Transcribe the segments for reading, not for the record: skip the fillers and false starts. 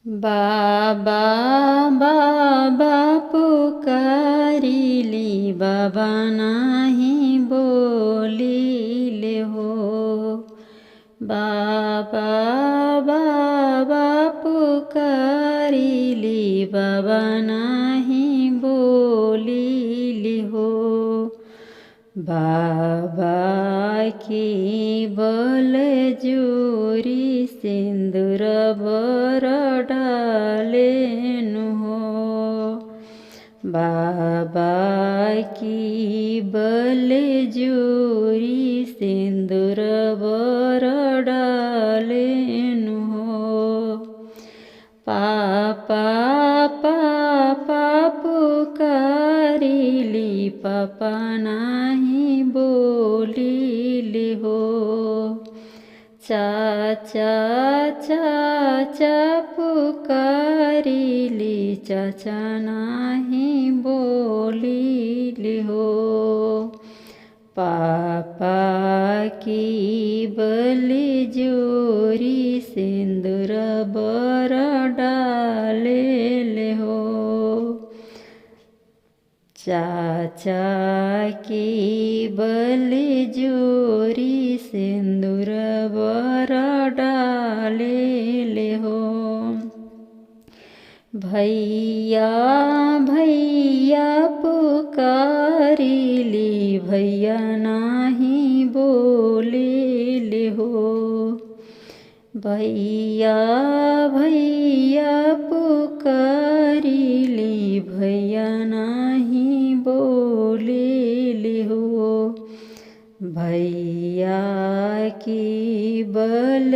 बाबा बाबा पुकारिली बाबा नाही बोलिले हो। बाबा बाबा पुकारिली बाबा नाही बोलिले हो। बाबा की बल जोरी सिंदूर बर डालेनु हो। बाबा की बल जोरी सिंदूर बर डालेनु हो। पापा पापा पुकारिली पापा नाही बोलिले हो। चाचा चाचा पुकारिली चाचा नाही बोलिले हो। पापा की बलि जोरी सिंदूर बर डालेले हो। चाचा की बलि जोरी सिंदूर बर डालेले हो। भैया भैया पुकारिली भैया नाही बोलिले हो। भैया भैया पुकारिली भैया नाही बोलिले हो। भैया की बल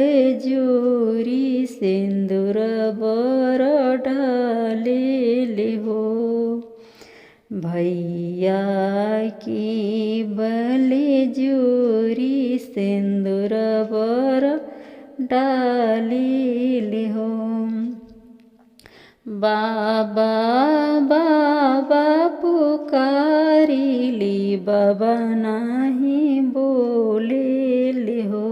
जोरी सिंदूर बर डालेले हो। भैया की बल जोरी सिंदूर बर डालेले हो। बाबा बाबा पुकारिली बाबा नाही बोलिले हो।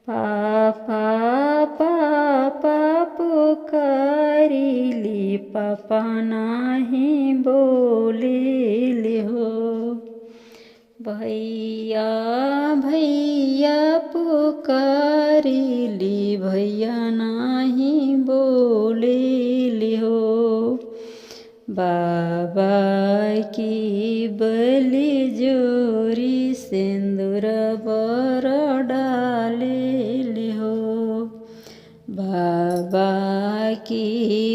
पापा पापा पुकारिली पापा नाही बोलिले हो। भैया भैया पुकारिली भैया नाही बोलिले हो। बाबा की बलि जोरी सिंदूर बर डालेले हो। बाबा की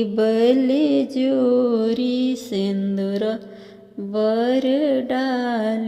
बलि जोरी सिंदूर बर डालेले